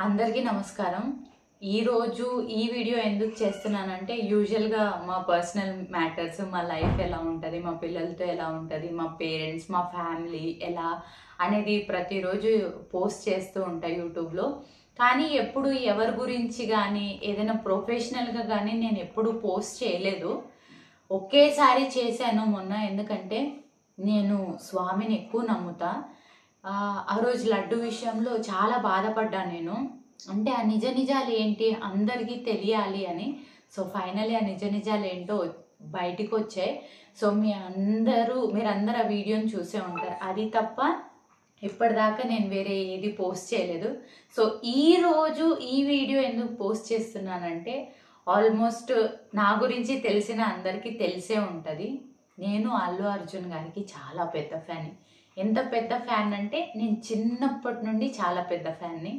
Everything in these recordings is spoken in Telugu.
అందరికీ నమస్కారం. ఈరోజు ఈ వీడియో ఎందుకు చేస్తున్నానంటే యూజువల్గా మా పర్సనల్ మ్యాటర్స్, మా లైఫ్ ఎలా ఉంటుంది, మా పిల్లలతో ఎలా ఉంటుంది, మా పేరెంట్స్, మా ఫ్యామిలీ ఎలా అనేది ప్రతిరోజు పోస్ట్ చేస్తూ ఉంటాయి యూట్యూబ్లో. కానీ ఎప్పుడు ఎవరి గురించి కానీ ఏదైనా ప్రొఫెషనల్గా కానీ నేను ఎప్పుడు పోస్ట్ చేయలేదు. ఒకేసారి చేశాను మొన్న. ఎందుకంటే నేను స్వామిని ఎక్కువ నమ్ముతా. ఆ రోజు లడ్డు విషయంలో చాలా బాధపడ్డాను నేను. అంటే ఆ నిజ నిజాలు ఏంటి అందరికీ తెలియాలి అని. సో ఫైనలీ ఆ నిజ నిజాలు ఏంటో బయటికి వచ్చాయి. సో మీరందరూ ఆ వీడియోని చూసే ఉంటారు. అది తప్ప ఇప్పటిదాకా నేను వేరే ఏది పోస్ట్ చేయలేదు. సో ఈరోజు ఈ వీడియో ఎందుకు పోస్ట్ చేస్తున్నానంటే ఆల్మోస్ట్ నా గురించి తెలిసిన అందరికీ తెలిసే ఉంటుంది. నేను అల్లు అర్జున్ గారికి చాలా పెద్ద ఫ్యాన్. ఎంత పెద్ద ఫ్యాన్ అంటే నేను చిన్నప్పటి నుండి చాలా పెద్ద ఫ్యాన్ని.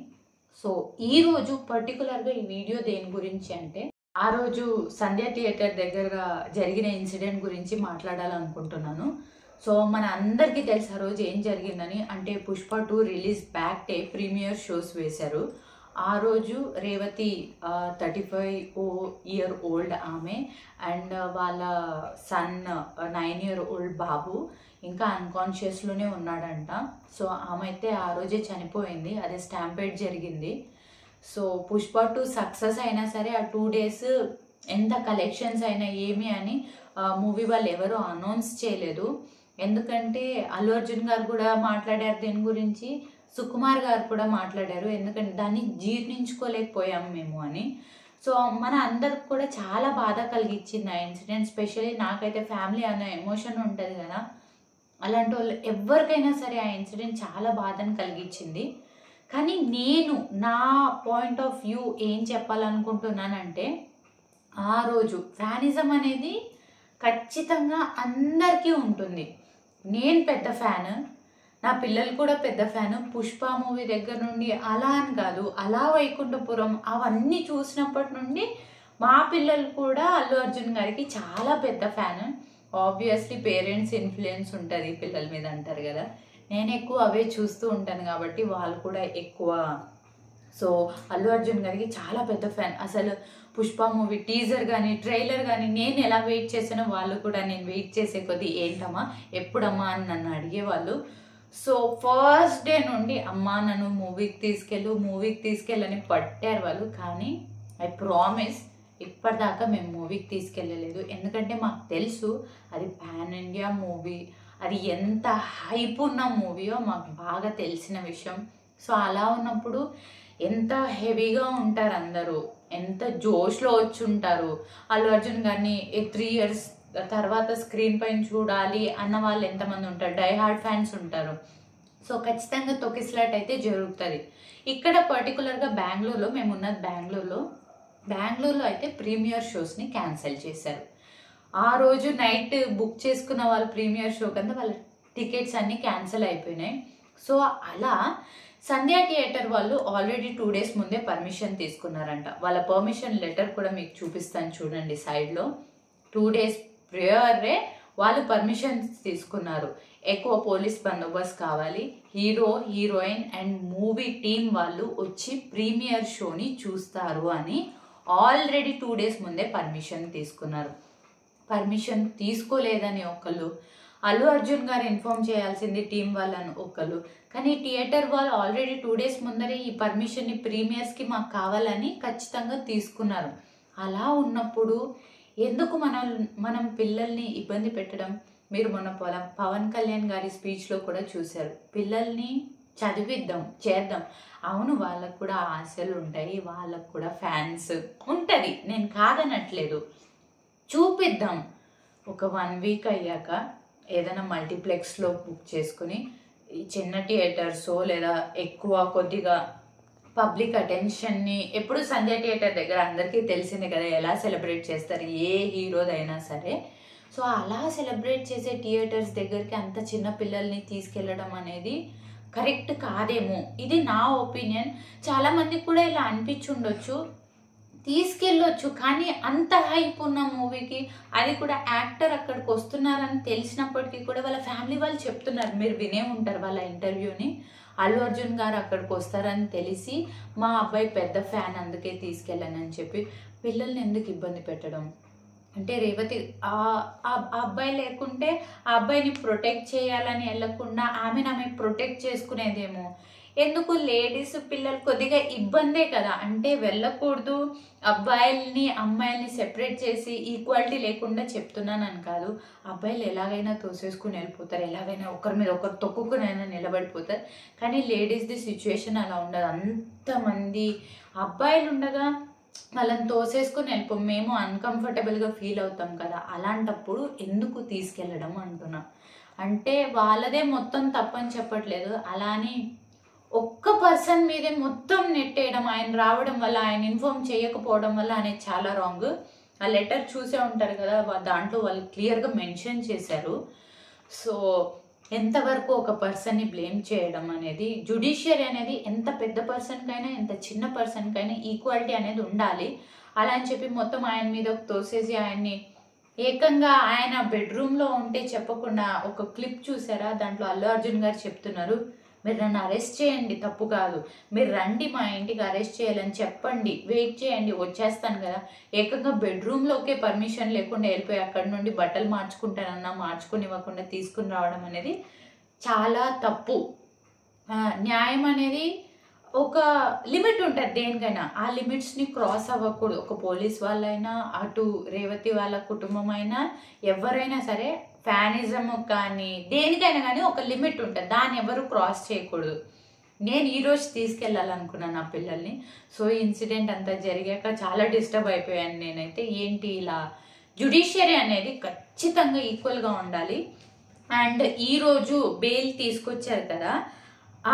సో ఈరోజు పర్టికులర్గా ఈ వీడియో దేని గురించి అంటే ఆ రోజు సంధ్య థియేటర్ దగ్గరగా జరిగిన ఇన్సిడెంట్ గురించి మాట్లాడాలనుకుంటున్నాను. సో మన అందరికీ తెలుసు ఆ రోజు ఏం జరిగిందని. అంటే Pushpa 2 release back day premier shows వేశారు. ఆ రోజు రేవతి 35 year old ఆమె అండ్ వాళ్ళ సన్ 9 year old బాబు ఇంకా అన్కాన్షియస్లోనే ఉన్నాడంట. సో ఆమె అయితే ఆ రోజే చనిపోయింది. అదే స్టాంపేడ్ జరిగింది. సో పుష్ప 2 సక్సెస్ అయినా సరే ఆ 2 days ఎంత కలెక్షన్స్ అయినా ఏమి అని మూవీ వాళ్ళు ఎవరు అనౌన్స్ చేయలేదు. ఎందుకంటే అల్లు అర్జున్ గారు కూడా మాట్లాడారు దీని గురించి, సుకుమార్ గారు కూడా మాట్లాడారు. ఎందుకంటే దాన్ని జీర్ణించుకోలేకపోయాము మేము అని. సో మన అందరికి కూడా చాలా బాధ కలిగించింది ఆ ఇన్సిడెంట్. స్పెషల్లీ నాకైతే ఫ్యామిలీ అనే ఎమోషన్ ఉంటుంది కదా, అలాంటి వాళ్ళు ఎవరికైనా సరే ఆ ఇన్సిడెంట్ చాలా బాధను కలిగించింది. కానీ నేను నా పాయింట్ ఆఫ్ వ్యూ ఏం చెప్పాలనుకుంటున్నానంటే ఆ రోజు ఫ్యానిజం అనేది ఖచ్చితంగా అందరికీ ఉంటుంది. నేను పెద్ద ఫ్యాన్, నా పిల్లలు కూడా పెద్ద ఫ్యాన్. పుష్ప మూవీ దగ్గర నుండి అలా అని కాదు, అలా వైకుంఠపురం అవన్నీ చూసినప్పటి నుండి మా పిల్లలు కూడా అల్లు అర్జున్ గారికి చాలా పెద్ద ఫ్యాన్. ఆబ్వియస్లీ పేరెంట్స్ ఇన్ఫ్లుయెన్స్ ఉంటుంది పిల్లల మీద అంటారు కదా, నేను ఎక్కువ అవే చూస్తూ ఉంటాను కాబట్టి వాళ్ళు కూడా ఎక్కువ. సో అల్లు అర్జున్ గారికి చాలా పెద్ద ఫ్యాన్. అసలు పుష్ప మూవీ టీజర్ కానీ ట్రైలర్ కానీ నేను ఎలా వెయిట్ చేసానో వాళ్ళు కూడా నేను వెయిట్ చేసే కొద్దీ ఏంటమ్మా ఎప్పుడమ్మా అని నన్ను అడిగేవాళ్ళు. సో ఫస్ట్ డే నుండి అమ్మా నన్ను మూవీకి తీసుకెళ్ళని పట్టారు వాళ్ళు. కానీ ఐ ప్రామిస్ ఇప్పటిదాకా మేము మూవీకి తీసుకెళ్ళలేదు. ఎందుకంటే మాకు తెలుసు అది పాన్ ఇండియా మూవీ, అది ఎంత హైప్ ఉన్న మూవీయో మాకు బాగా తెలిసిన విషయం. సో అలా ఉన్నప్పుడు ఎంత హెవీగా ఉంటారు అందరూ, ఎంత జోష్లో వచ్చి ఉంటారు. అల్లు అర్జున్ గారిని 3 years తర్వాత స్క్రీన్ పైన చూడాలి అన్న వాళ్ళు ఎంతమంది ఉంటారు, డై హార్డ్ ఫ్యాన్స్ ఉంటారు. సో ఖచ్చితంగా తొక్కిసలాట్ అయితే జరుగుతుంది. ఇక్కడ పర్టికులర్గా బెంగళూరులో, మేము ఉన్నది బెంగళూరులో అయితే ప్రీమియర్ షోస్ని క్యాన్సిల్ చేశారు. ఆ రోజు నైట్ బుక్ చేసుకున్న వాళ్ళు ప్రీమియర్ షో కింద వాళ్ళ టికెట్స్ అన్నీ క్యాన్సిల్ అయిపోయినాయి. సో అలా సంధ్య థియేటర్ వాళ్ళు ఆల్రెడీ 2 days ముందే పర్మిషన్ తీసుకున్నారంట. వాళ్ళ పర్మిషన్ లెటర్ కూడా మీకు చూపిస్తాను చూడండి సైడ్లో. 2 days ప్రియరే వాళ్ళు పర్మిషన్స్ తీసుకున్నారు. ఎక్కువ పోలీస్ బందోబస్తు కావాలి, hero heroine and movie team వాళ్ళు వచ్చి ప్రీమియర్ షోని చూస్తారు అని ఆల్రెడీ 2 days ముందే పర్మిషన్ తీసుకున్నారు. పర్మిషన్ తీసుకోలేదని ఒకళ్ళు, అల్లు అర్జున్ గారు ఇన్ఫార్మ్ చేయాల్సింది టీం వాళ్ళని ఒకళ్ళు. కానీ థియేటర్ వాళ్ళు ఆల్రెడీ 2 days ముందరే ఈ పర్మిషన్ని ప్రీమియర్స్కి మాకు కావాలని ఖచ్చితంగా తీసుకున్నారు. అలా ఉన్నప్పుడు ఎందుకు మనం పిల్లల్ని ఇబ్బంది పెట్టడం? మీరు మొన్న పవన్ కళ్యాణ్ గారి స్పీచ్లో కూడా చూశారు, పిల్లల్ని చదివిద్దాం చేద్దాం. అవును వాళ్ళకు కూడా ఆశలు ఉంటాయి, వాళ్ళకు కూడా ఫ్యాన్స్ ఉంటుంది, నేను కాదనట్లేదు. చూపిద్దాం. ఒక 1 week అయ్యాక ఏదైనా మల్టీప్లెక్స్లో బుక్ చేసుకుని చిన్న థియేటర్సో లేదా ఎక్కువ కొద్దిగా పబ్లిక్ అటెన్షన్ని, ఎప్పుడు సంధ్య థియేటర్ దగ్గర అందరికీ తెలిసిందే కదా ఎలా సెలబ్రేట్ చేస్తారు ఏ హీరోదైనా సరే. సో అలా సెలబ్రేట్ చేసే థియేటర్స్ దగ్గరికి అంత చిన్న పిల్లల్ని తీసుకెళ్ళడం అనేది కరెక్ట్ కాదేమో, ఇది నా ఒపీనియన్. చాలామందికి కూడా ఇలా అనిపించుండొచ్చు, తీసుకెళ్ళొచ్చు. కానీ అంత హైప్ ఉన్న మూవీకి, అది కూడా యాక్టర్ అక్కడికి వస్తున్నారని తెలిసినప్పటికీ కూడా వాళ్ళ ఫ్యామిలీ వాళ్ళు చెప్తున్నారు, మీరు వినే ఉంటారు వాళ్ళ ఇంటర్వ్యూని. అల్లు అర్జున్ గారు అక్కడికి వస్తారని తెలిసి మా అబ్బాయి పెద్ద ఫ్యాన్ అందుకే తీసుకెళ్ళానని చెప్పి పిల్లల్ని ఎందుకు ఇబ్బంది పెట్టడం? అంటే రేవతి ఆ అబ్బాయి లేకుంటే ఆ అబ్బాయిని ప్రొటెక్ట్ చేయాలని వెళ్ళకుండా ఆమె ప్రొటెక్ట్ చేసుకునేదేమో. ఎందుకు లేడీస్ పిల్లలు కొద్దిగా ఇబ్బందే కదా, అంటే వెళ్ళకూడదు అబ్బాయిల్ని అమ్మాయిల్ని సెపరేట్ చేసి ఈక్వాలిటీ లేకుండా చెప్తున్నానని కాదు. అబ్బాయిలు ఎలాగైనా తోసేసుకుని వెళ్ళిపోతారు, ఎలాగైనా ఒకరి మీద ఒకరు తొక్కుకునైనా నిలబడిపోతారు. కానీ లేడీస్ది సిచ్యువేషన్ అలా ఉండదు. అంతమంది అబ్బాయిలు ఉండగా వాళ్ళని తోసేసుకుని వెళ్ళిపోం, మేము అన్కంఫర్టబుల్గా ఫీల్ అవుతాం కదా. అలాంటప్పుడు ఎందుకు తీసుకెళ్ళడం అంటున్నా. అంటే వాళ్ళదే మొత్తం తప్పని చెప్పట్లేదు, అలా అని ఒక్క పర్సన్ మీదే మొత్తం నెట్టేయడం, ఆయన రావడం వల్ల ఆయన ఇన్ఫార్మ్ చేయకపోవడం వల్ల అనేది చాలా రాంగ్. ఆ లెటర్ చూసే ఉంటారు కదా, దాంట్లో వాళ్ళు క్లియర్గా మెన్షన్ చేశారు. సో ఎంతవరకు ఒక పర్సన్ని బ్లేమ్ చేయడం అనేది, జ్యుడిషియరీ అనేది ఎంత పెద్ద పర్సన్కైనా ఎంత చిన్న పర్సన్కైనా ఈక్వాలిటీ అనేది ఉండాలి. అలా అని చెప్పి మొత్తం ఆయన మీద తోసేసి ఆయన్ని ఏకంగా ఆయన బెడ్రూమ్లో ఉంటే చెప్పకుండా ఒక క్లిప్ చూసారా, దాంట్లో అల్లు అర్జున్ గారు చెప్తున్నారు, మీరు నన్ను అరెస్ట్ చేయండి తప్పు కాదు, మీరు రండి మా ఇంటికి అరెస్ట్ చేయాలని చెప్పండి, వెయిట్ చేయండి వచ్చేస్తాను కదా. ఏకంగా బెడ్రూమ్లోకే పర్మిషన్ లేకుండా వెళ్ళిపోయి అక్కడి నుండి బట్టలు మార్చుకుంటానన్నా మార్చుకునివ్వకుండా తీసుకుని రావడం అనేది చాలా తప్పు. న్యాయం అనేది ఒక లిమిట్ ఉంటుంది దేనికైనా, ఆ లిమిట్స్ని క్రాస్ అవ్వకూడదు. ఒక పోలీస్ వాళ్ళైనా అటు రేవతి వాళ్ళ కుటుంబం అయినా ఎవరైనా సరే ఫ్యానిజం కానీ దేనికైనా కానీ ఒక లిమిట్ ఉంటుంది, దాన్ని ఎవరు క్రాస్ చేయకూడదు. నేను ఈరోజు తీసుకెళ్ళాలనుకున్నాను నా పిల్లల్ని. సో ఇన్సిడెంట్ అంతా జరిగాక చాలా డిస్టర్బ్ అయిపోయాను నేనైతే. ఏంటి ఇలా జ్యుడిషియరీ అనేది ఖచ్చితంగా ఈక్వల్గా ఉండాలి. అండ్ ఈరోజు బెయిల్ తీసుకొచ్చారు కదా,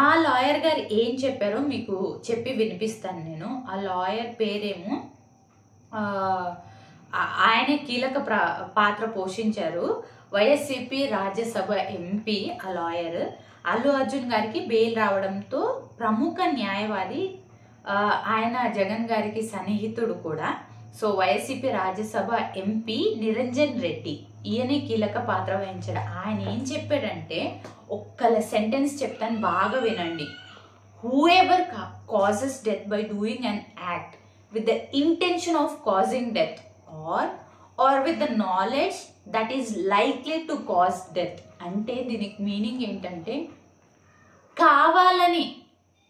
ఆ లాయర్ గారు ఏం చెప్పారో మీకు చెప్పి వినిపిస్తాను నేను. ఆ లాయర్ పేరేమో ఆయనే కీలక పాత్ర పోషించారు, వైఎస్సీపీ రాజ్యసభ ఎంపీ ఆ లాయర్. అల్లు అర్జున్ గారికి బెయిల్ రావడంతో ప్రముఖ న్యాయవాది, ఆయన జగన్ గారికి సన్నిహితుడు కూడా. So YSCP Rajya Sabha MP Niranjan Reddy, ఈయనే కీలక పాత్ర వహించాడు. ఆయన ఏం చెప్పాడంటే, ఒక్క సెంటెన్స్ చెప్తాను బాగా వినండి. Whoever causes death by doing an act with the intention of causing death or with the knowledge that is likely to cause death. అంటే దీనికి మీనింగ్ ఏంటంటే, కావాలని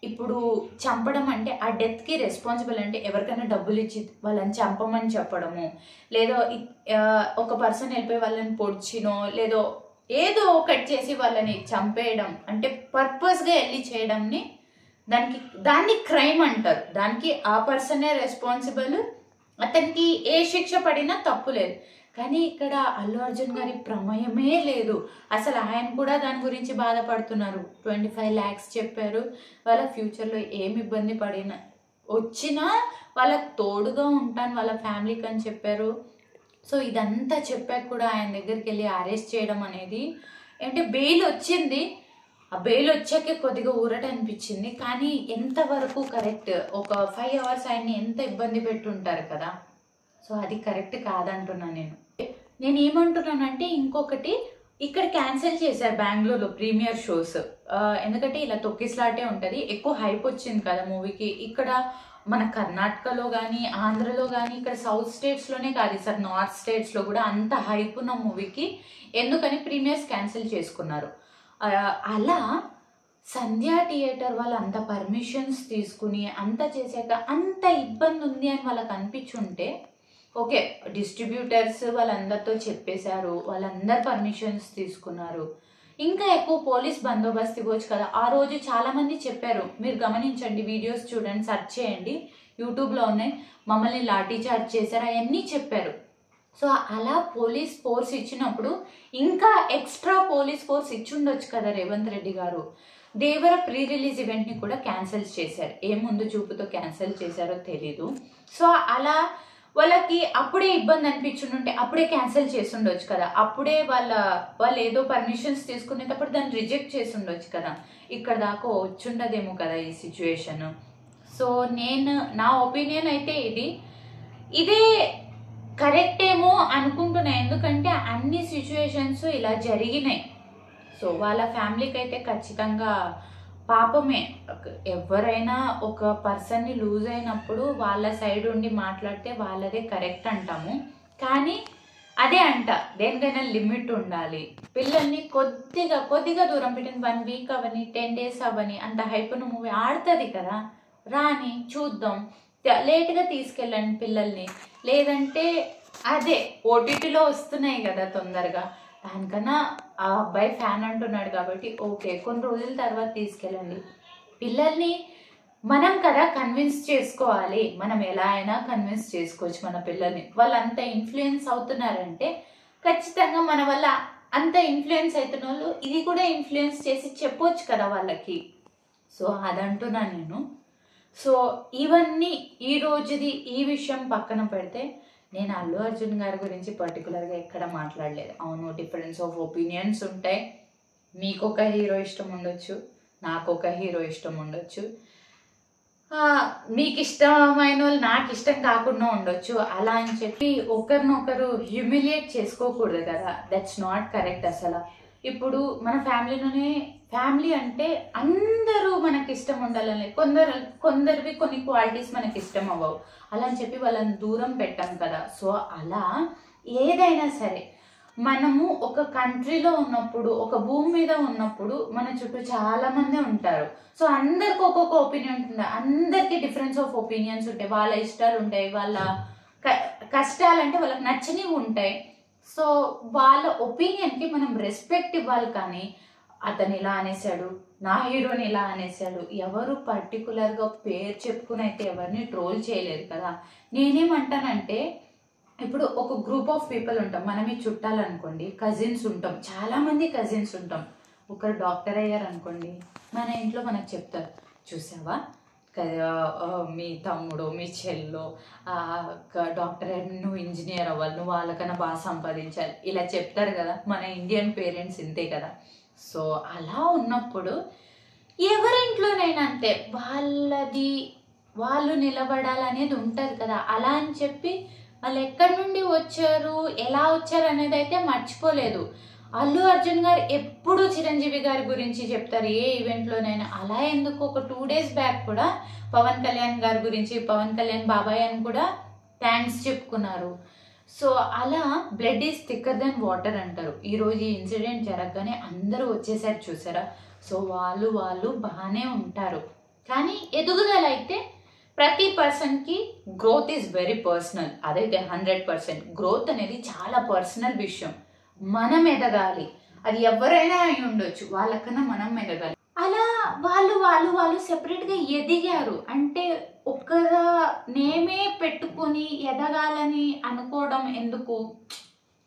ఇప్పుడు చంపడం అంటే ఆ డెత్కి రెస్పాన్సిబుల్ అంటే ఎవరికైనా డబ్బులు ఇచ్చి వాళ్ళని చంపమని చెప్పడము, లేదో ఒక పర్సన్ వెళ్ళిపోయి వాళ్ళని పొడిచినో లేదో ఏదో ఒకటి చేసి వాళ్ళని చంపేయడం అంటే పర్పస్గా వెళ్ళి చేయడంని దాన్ని క్రైమ్ అంటారు. దానికి ఆ పర్సనే రెస్పాన్సిబుల్, అతనికి ఏ శిక్ష పడినా తప్పు లేదు. కానీ ఇక్కడ అల్లు అర్జున్ గారి ప్రమేయమే లేదు అసలు. ఆయన కూడా దాని గురించి బాధపడుతున్నారు. 25 lakhs చెప్పారు, వాళ్ళ ఫ్యూచర్లో ఏమి ఇబ్బంది వచ్చినా వాళ్ళకి తోడుగా ఉంటాను వాళ్ళ ఫ్యామిలీకి అని చెప్పారు. సో ఇదంతా చెప్పాక కూడా ఆయన దగ్గరికి వెళ్ళి అరెస్ట్ చేయడం అనేది అంటే, బెయిల్ వచ్చింది, ఆ బెయిల్ వచ్చాకే కొద్దిగా ఊరట అనిపించింది. కానీ ఎంతవరకు కరెక్ట్? ఒక 5 hours ఆయన్ని ఎంత ఇబ్బంది పెట్టుంటారు కదా. సో అది కరెక్ట్ కాదంటున్నాను నేను ఏమంటున్నానంటే, ఇంకొకటి ఇక్కడ క్యాన్సిల్ చేశారు బెంగళూరులో ప్రీమియర్ షోస్. ఎందుకంటే ఇలా తొక్కిసలాటే ఉంటుంది, ఎక్కువ హైప్ వచ్చింది కదా మూవీకి. ఇక్కడ మన కర్ణాటకలో కానీ ఆంధ్రలో కానీ ఇక్కడ సౌత్ స్టేట్స్లోనే కాదు సార్, నార్త్ స్టేట్స్లో కూడా అంత హైప్ ఉన్న మూవీకి ఎందుకని ప్రీమియర్స్ క్యాన్సిల్ చేసుకున్నారు. అలా సంధ్యా థియేటర్ వాళ్ళు అంత పర్మిషన్స్ తీసుకుని అంత చేశాక అంత ఇబ్బంది ఉంది అని వాళ్ళకి అనిపించుంటే ఓకే, డిస్ట్రిబ్యూటర్స్ వాళ్ళందరితో చెప్పేశారు, వాళ్ళందరు పర్మిషన్స్ తీసుకున్నారు, ఇంకా ఎక్కువ పోలీస్ బందోబస్తు ఇవ్వచ్చు కదా. ఆ రోజు చాలామంది చెప్పారు, మీరు గమనించండి, వీడియోస్ చూడండి, సెర్చ్ చేయండి, యూట్యూబ్లో ఉన్నాయి, మమ్మల్ని లాఠీ చార్జ్ చేశారు అవన్నీ చెప్పారు. సో అలా పోలీస్ ఫోర్స్ ఇచ్చినప్పుడు ఇంకా ఎక్స్ట్రా పోలీస్ ఫోర్స్ ఇచ్చుండొచ్చు కదా రేవంత్ రెడ్డి గారు. దేవర ప్రీ రిలీజ్ ఈవెంట్ని కూడా క్యాన్సిల్ చేశారు, ఏ ముందు చూపుతో క్యాన్సిల్ చేశారో తెలీదు. సో అలా వాళ్ళకి అప్పుడే ఇబ్బంది అనిపించుంటే అప్పుడే క్యాన్సిల్ చేస్తుండొచ్చు కదా, అప్పుడే వాళ్ళు ఏదో పర్మిషన్స్ తీసుకునేటప్పుడు దాన్ని రిజెక్ట్ చేసి ఉండొచ్చు కదా. ఇక్కడ దాకా వచ్చుండదేమో కదా ఈ సిచ్యువేషన్. సో నా ఒపీనియన్ అయితే ఇదే కరెక్ట్ ఏమో అనుకుంటున్నా, ఎందుకంటే అన్ని సిచ్యువేషన్స్ ఇలా జరిగినాయి. సో వాళ్ళ ఫ్యామిలీకి అయితే ఖచ్చితంగా పాపమే. ఎవరైనా ఒక పర్సన్ని లూజ్ అయినప్పుడు వాళ్ళ సైడ్ ఉండి మాట్లాడితే వాళ్ళదే కరెక్ట్ అంటాము. కానీ అదే అంట, దేనికైనా లిమిట్ ఉండాలి. పిల్లల్ని కొద్దిగా దూరం పెట్టిన 1 వీక్ అవని 10 days అవని అంత హైపున్న మూవీ ఆడుతుంది కదా, రాని చూద్దాం. లేట్గా తీసుకెళ్ళండి పిల్లల్ని. లేదంటే అదే ఓటీటీలో వస్తున్నాయి కదా తొందరగా, దానికన్నా ఆ అబ్బాయి ఫ్యాన్ అంటున్నాడు కాబట్టి ఓకే, కొన్ని రోజుల తర్వాత తీసుకెళ్ళండి. పిల్లల్ని మనం కదా కన్విన్స్ చేసుకోవాలి. మనం ఎలా అయినా కన్విన్స్ చేసుకోవచ్చు మన పిల్లల్ని. వాళ్ళు అంత ఇన్ఫ్లుయెన్స్ అవుతున్నారంటే ఖచ్చితంగా మన వల్ల అంత ఇన్ఫ్లుయెన్స్ అవుతున్న వాళ్ళు ఇది కూడా ఇన్ఫ్లుయెన్స్ చేసి చెప్పొచ్చు కదా వాళ్ళకి. సో అదంటున్నా నేను. సో ఇవన్నీ ఈ రోజుది ఈ విషయం పక్కన పెడితే, నేను అల్లు అర్జున్ గారి గురించి పర్టికులర్గా ఎక్కడ మాట్లాడలేదు. అవును, డిఫరెన్స్ ఆఫ్ ఒపీనియన్స్ ఉంటాయి. మీకు ఒక హీరో ఇష్టం ఉండొచ్చు, నాకు ఒక హీరో ఇష్టం ఉండొచ్చు, మీకు ఇష్టమైన వాళ్ళు నాకు ఇష్టం కాకుండా ఉండొచ్చు. అలా అని చెప్పి ఒకరినొకరు హ్యూమిలియేట్ చేసుకోకూడదు కదా, దట్స్ నాట్ కరెక్ట్ అసలు. ఇప్పుడు మన ఫ్యామిలీలోనే ఫ్యామిలీ అంటే అందరూ మనకి ఇష్టం ఉండాలని, కొందరివి కొన్ని క్వాలిటీస్ మనకి ఇష్టం అవ్వవు. అలా అని చెప్పి వాళ్ళని దూరం పెట్టాం కదా. సో అలా ఏదైనా సరే మనము ఒక కంట్రీలో ఉన్నప్పుడు, ఒక భూమి మీద ఉన్నప్పుడు మన చుట్టూ చాలా మంది ఉంటారు. సో అందరికి ఒక్కొక్క ఒపీనియన్ ఉంటుంది, అందరికి డిఫరెన్స్ ఆఫ్ ఒపీనియన్స్ ఉంటాయి, వాళ్ళ ఇష్టాలు ఉంటాయి, వాళ్ళ కష్టాలు అంటే వాళ్ళకి నచ్చనివి ఉంటాయి. సో వాళ్ళ ఒపీనియన్కి మనం రెస్పెక్ట్ ఇవ్వాలి. కానీ అతను ఇలా అనేసాడు, నా హీరోని ఇలా అనేసాడు, ఎవరు పర్టికులర్గా పేరు చెప్పుకుని అయితే ఎవరిని ట్రోల్ చేయలేదు కదా. నేనేమంటానంటే, ఇప్పుడు ఒక గ్రూప్ ఆఫ్ పీపుల్ ఉంటాం, మనమే చుట్టాలు అనుకోండి, కజిన్స్ ఉంటాం, చాలామంది కజిన్స్ ఉంటాం. ఒకరు డాక్టర్ అయ్యారు అనుకోండి, మన ఇంట్లో మనకు చెప్తారు, చూసావా మీ తమ్ముడు మీ చెల్లో డాక్టర్ అయ్యి నువ్వు ఇంజనీర్ అవ్వాలి, నువ్వు వాళ్ళకన్నా బాగా సంపాదించాలి, ఇలా చెప్తారు కదా. మన ఇండియన్ పేరెంట్స్ ఇంతే కదా. సో అలా ఉన్నప్పుడు ఎవరింట్లోనైనా అంతే, వాళ్ళు నిలబడాలనేది ఉంటుంది కదా. అలా అని చెప్పి వాళ్ళు ఎక్కడి నుండి వచ్చారు, ఎలా వచ్చారు అనేది అయితే మర్చిపోలేదు. అల్లు అర్జున్ గారు ఎప్పుడు చిరంజీవి గారి గురించి చెప్తారు ఏ ఈవెంట్లోనైనా. అలా ఎందుకు ఒక 2 days బ్యాక్ కూడా పవన్ కళ్యాణ్ గారి గురించి, పవన్ కళ్యాణ్ బాబాయ్ అని కూడా థ్యాంక్స్ చెప్పుకున్నారు. సో అలా blood is thicker then water అంటారు. ఈరోజు ఈ ఇన్సిడెంట్ జరగగానే అందరూ వచ్చేసారు చూసారా. సో వాళ్ళు బాగానే ఉంటారు. కానీ ఎదుగుదల అయితే ప్రతి పర్సన్కి గ్రోత్ ఈజ్ వెరీ పర్సనల్. అదైతే 100%. గ్రోత్ అనేది చాలా పర్సనల్ విషయం. మనం ఎదగాలి, అది ఎవరైనా అయి ఉండొచ్చు, వాళ్ళకన్నా మనం ఎదగాలి. అలా వాళ్ళు సెపరేట్గా ఎదిగారు అంటే ఒక్కరు నేమే పెట్టుకొని ఎదగాలని అనుకోవడం ఎందుకు?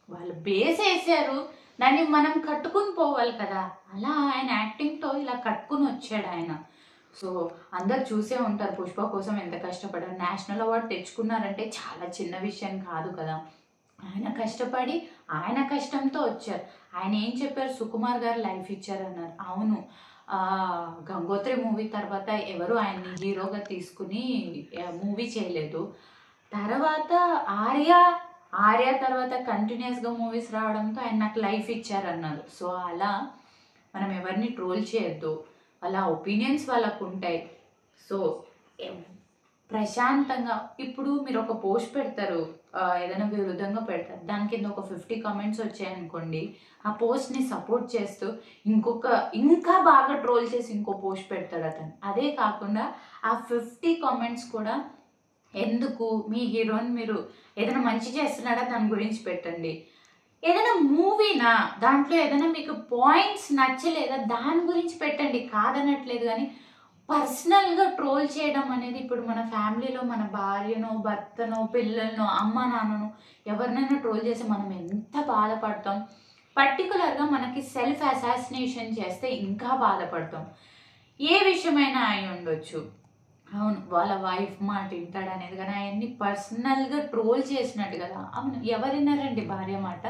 వాళ్ళు బేస్ వేసారు, దాన్ని మనం కట్టుకుని పోవాలి కదా. అలా ఆయన యాక్టింగ్తో ఇలా కట్టుకుని వచ్చాడు ఆయన. సో అందరు చూసే ఉంటారు పుష్ప కోసం ఎంత కష్టపడారు. నేషనల్ అవార్డు తెచ్చుకున్నారంటే చాలా చిన్న విషయం కాదు కదా. ఆయన కష్టపడి ఆయన కష్టంతో వచ్చారు. ఆయన ఏం చెప్పారు, సుకుమార్ గారు లైఫ్ ఇచ్చారన్నారు. అవును, గంగోత్రి మూవీ తర్వాత ఎవరు ఆయన్ని హీరోగా తీసుకుని మూవీ చేయలేదు. తర్వాత ఆర్య తర్వాత కంటిన్యూస్గా మూవీస్ రావడంతో ఆయన నాకు లైఫ్ ఇచ్చారన్నారు. సో అలా మనం ఎవరిని ట్రోల్ చేయొద్దు, వాళ్ళ ఒపీనియన్స్ వాళ్ళకు ఉంటాయి. సో ప్రశాంతంగా, ఇప్పుడు మీరు ఒక పోస్ట్ పెడతారు, ఏదైనా విరుద్ధంగా పెడతారు, దాని కింద ఒక 50 comments వచ్చాయనుకోండి, ఆ పోస్ట్ని సపోర్ట్ చేస్తూ ఇంకా బాగా ట్రోల్ చేసి ఇంకో పోస్ట్ పెడతాడు అతను. అదే కాకుండా ఆ 50 comments కూడా ఎందుకు, మీ హీరోని మీరు ఏదైనా మంచి చేస్తున్నాడా దాని గురించి పెట్టండి. ఏదైనా మూవీనా, దాంట్లో ఏదైనా మీకు పాయింట్స్ నచ్చలేదా దాని గురించి పెట్టండి, కాదనట్లేదు. కానీ పర్సనల్గా ట్రోల్ చేయడం అనేది, ఇప్పుడు మన ఫ్యామిలీలో మన భార్యనో భర్తనో పిల్లలనో అమ్మ నాన్ననో ఎవరినైనా ట్రోల్ చేసి మనం ఎంత బాధపడతాం. పర్టికులర్గా మనకి సెల్ఫ్ అసాసినేషన్ చేస్తే ఇంకా బాధపడతాం. ఏ విషయమైనా అయి ఉండొచ్చు. అవును, వాళ్ళ వైఫ్ మాట వింటాడు అనేది, కానీ అవన్నీ పర్సనల్గా ట్రోల్ చేసినట్టు కదా. అవును, ఎవరిన్నారండి భార్య మాట?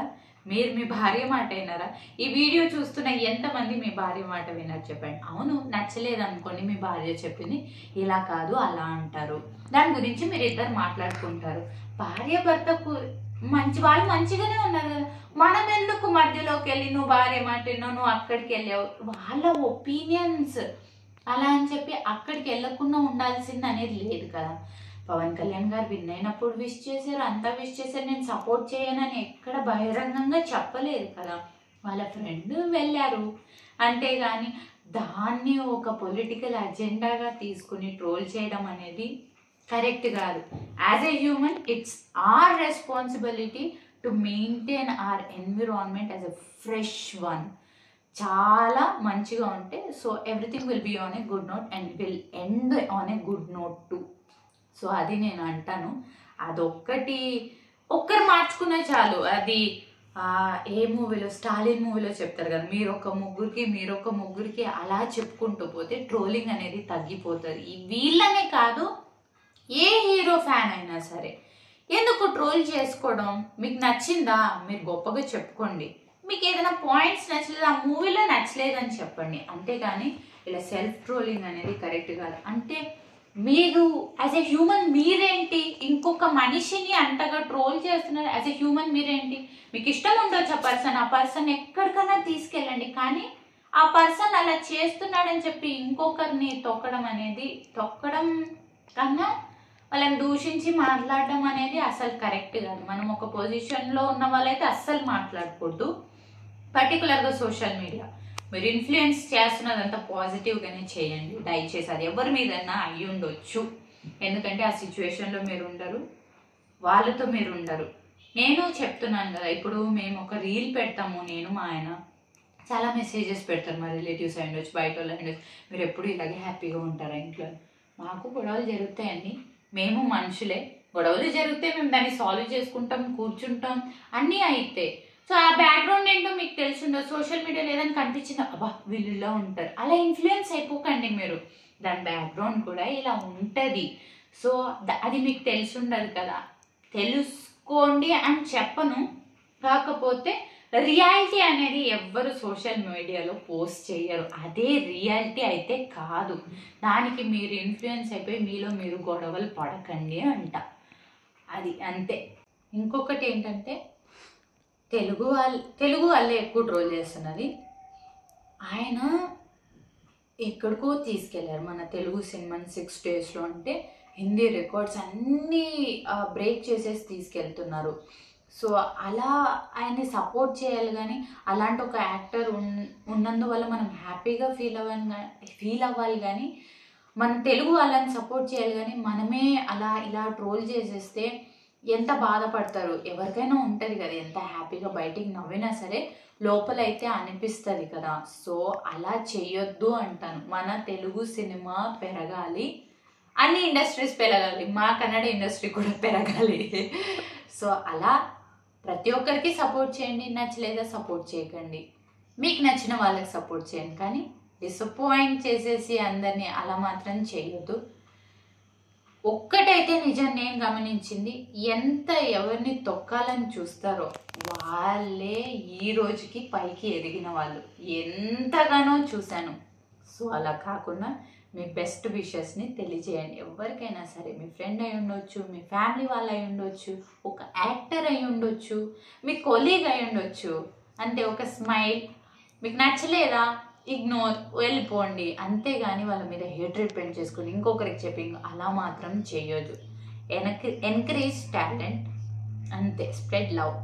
మీరు మీ భార్య మాట విన్నారా? ఈ వీడియో చూస్తున్న ఎంతమంది మీ భార్య మాట విన్నారు చెప్పండి. అవును, నచ్చలేదు అనుకోండి, మీ భార్య చెప్పింది ఇలా కాదు అలా అంటారు, దాని గురించి మీరు ఇద్దరు మాట్లాడుకుంటారు. భార్య భర్తకు వాళ్ళు మంచిగానే ఉన్నారు కదా, మనం ఎందుకు మధ్యలోకి వెళ్ళి నువ్వు భార్య మాట విన్నావు, నువ్వు అక్కడికి వెళ్ళావు? వాళ్ళ ఒపీనియన్స్ అలా అని చెప్పి అక్కడికి వెళ్ళకుండా ఉండాల్సింది అనేది లేదు కదా. పవన్ కళ్యాణ్ గారు విన్ అయినప్పుడు విష్ చేశారు, అంతా విష్ చేశారు. నేను సపోర్ట్ చేయనని ఎక్కడ బహిరంగంగా చెప్పలేదు కదా. వాళ్ళ ఫ్రెండ్ వెళ్ళారు అంతేగాని దాన్ని ఒక పొలిటికల్ అజెండాగా తీసుకుని ట్రోల్ చేయడం అనేది కరెక్ట్ కాదు. As a human it's our responsibility to maintain our environment as a fresh one. చాలా మంచిగా ఉంటే so everything will be on a good note and will end on a good note too. So అది నేను అంటాను. ఒక్కరు మార్చుకునే చాలు. అది ఏ మూవీలో, స్టాలిన్ మూవీలో చెప్తారు కదా, మీరొక ముగ్గురికి అలా చెప్పుకుంటూ పోతే ట్రోలింగ్ అనేది తగ్గిపోతుంది. వీళ్ళనే కాదు, ఏ హీరో ఫ్యాన్ అయినా సరే ఎందుకు ట్రోల్ చేసుకోవడం? మీకు నచ్చిందా మీరు గొప్పగా చెప్పుకోండి. మీకు ఏదైనా పాయింట్స్ నచ్చలేదు, ఆ మూవీలో నచ్చలేదని చెప్పండి. అంతేగాని ఇలా సెల్ఫ్ ట్రోలింగ్ అనేది కరెక్ట్ కాదు. అంటే మీరు యాజ్ ఎ హ్యూమన్ మీరేంటి ఇంకొక మనిషిని అంతగా ట్రోల్ చేస్తున్నారు? యాజ్ ఎ హ్యూమన్ మీరేంటి? మీకు ఇష్టం ఉండొచ్చు ఆ పర్సన్ ఎక్కడికైనా తీసుకెళ్ళండి, కానీ ఆ పర్సన్ అలా చేస్తున్నాడని చెప్పి ఇంకొకరిని తొక్కడం కన్నా వాళ్ళని దూషించి మాట్లాడడం అనేది అసలు కరెక్ట్ కాదు. మనం ఒక పొజిషన్లో ఉన్న వాళ్ళైతే అస్సలు మాట్లాడకూడదు. పర్టికులర్గా సోషల్ మీడియా మీరు ఇన్ఫ్లుయెన్స్ చేస్తున్నదంతా పాజిటివ్గానే చేయండి దయచేసి. అది ఎవరి మీదన్నా అయ్యి ఉండొచ్చు, ఎందుకంటే ఆ సిచ్యువేషన్లో మీరు ఉండరు, వాళ్ళతో మీరు ఉండరు. నేను చెప్తున్నాను కదా, ఇప్పుడు మేము ఒక రీల్ పెడతాము, నేను మా ఆయన చాలా మెసేజెస్ పెడతారు, మా రిలేటివ్స్ అయి ఉండొచ్చు, బయట వాళ్ళు ఉండొచ్చు, మీరు ఎప్పుడు ఇలాగే హ్యాపీగా ఉంటారా ఇంట్లో? మాకు గొడవలు జరుగుతాయండి, మేము మనుషులే, గొడవలు జరిగితే మేము దాన్ని సాల్వ్ చేసుకుంటాం, కూర్చుంటాం, అన్నీ అయితే. సో ఆ బ్యాక్గ్రౌండ్ ఏంటో మీకు తెలిసిందో, సోషల్ మీడియాలో ఏదైనా కనిపించిందో అబ్బా వీళ్ళు ఇలా ఉంటారు, అలా ఇన్ఫ్లుయెన్స్ అయిపోకండి మీరు. దాని బ్యాక్గ్రౌండ్ కూడా ఇలా ఉంటుంది. సో అది మీకు తెలిసి ఉండదు కదా, తెలుసుకోండి అని చెప్పను. కాకపోతే రియాలిటీ అనేది ఎవ్వరు సోషల్ మీడియాలో పోస్ట్ చేయరు, అదే రియాలిటీ అయితే కాదు. దానికి మీరు ఇన్ఫ్లుయెన్స్ అయిపోయి మీలో మీరు గొడవలు పడకండి అంట, అది అంతే. ఇంకొకటి ఏంటంటే తెలుగు వాళ్ళే ఎక్కువ ట్రోల్ చేస్తున్నది. ఆయన ఎక్కడికో తీసుకెళ్లారు మన తెలుగు సినిమాని 6 daysలో. అంటే హిందీ రికార్డ్స్ అన్నీ బ్రేక్ చేసేసి తీసుకెళ్తున్నారు. సో అలా ఆయన్ని సపోర్ట్ చేయాలి, కానీ అలాంటి ఒక యాక్టర్ ఉన్నందువల్ల మనం హ్యాపీగా ఫీల్ అవ్వాలి, కానీ మన తెలుగు వాళ్ళని సపోర్ట్ చేయాలి. కానీ మనమే ఇలా ట్రోల్ చేసేస్తే ఎంత బాధపడతారు? ఎవరికైనా ఉంటుంది కదా, ఎంత హ్యాపీగా బయటికి నవ్వినా సరే లోపలైతే అనిపిస్తుంది కదా. సో అలా చెయ్యొద్దు అంటాను. మన తెలుగు సినిమా పెరగాలి, అన్ని ఇండస్ట్రీస్ పెరగాలి, మా కన్నడ ఇండస్ట్రీ కూడా పెరగాలి. సో అలా ప్రతి ఒక్కరికి సపోర్ట్ చేయండి, నచ్చలేదా సపోర్ట్ చేయకండి, మీకు నచ్చిన వాళ్ళకి సపోర్ట్ చేయండి, కానీ డిసప్పాయింట్ చేసేసి అందరినీ అలా మాత్రం చేయొద్దు. ఒక్కటైతే నిజం నేను గమనించింది, ఎంత ఎవరిని తొక్కాలని చూస్తారో వాళ్ళే ఈ రోజుకి పైకి ఎదిగిన వాళ్ళు ఎంతగానో చూశాను. సో అలా కాకుండా మీ బెస్ట్ విషెస్ని తెలియజేయండి ఎవరికైనా సరే. మీ ఫ్రెండ్ అయి ఉండొచ్చు, మీ ఫ్యామిలీ వాళ్ళు అయి ఉండొచ్చు, ఒక యాక్టర్ అయి ఉండొచ్చు, మీ కొలీగ్ అయి ఉండొచ్చు. అంటే ఒక స్మైల్, మీకు నచ్చలేదా ఇగ్నోర్, వెళ్ళిపోండి. అంతేగాని వాళ్ళ మీద హేట్రెడ్ పెయింట్ చేసుకుని ఇంకొకరికి చెప్పి అలా మాత్రం చేయొద్దు. ఎంకరేజ్ టాలెంట్, అంతే. Spread love.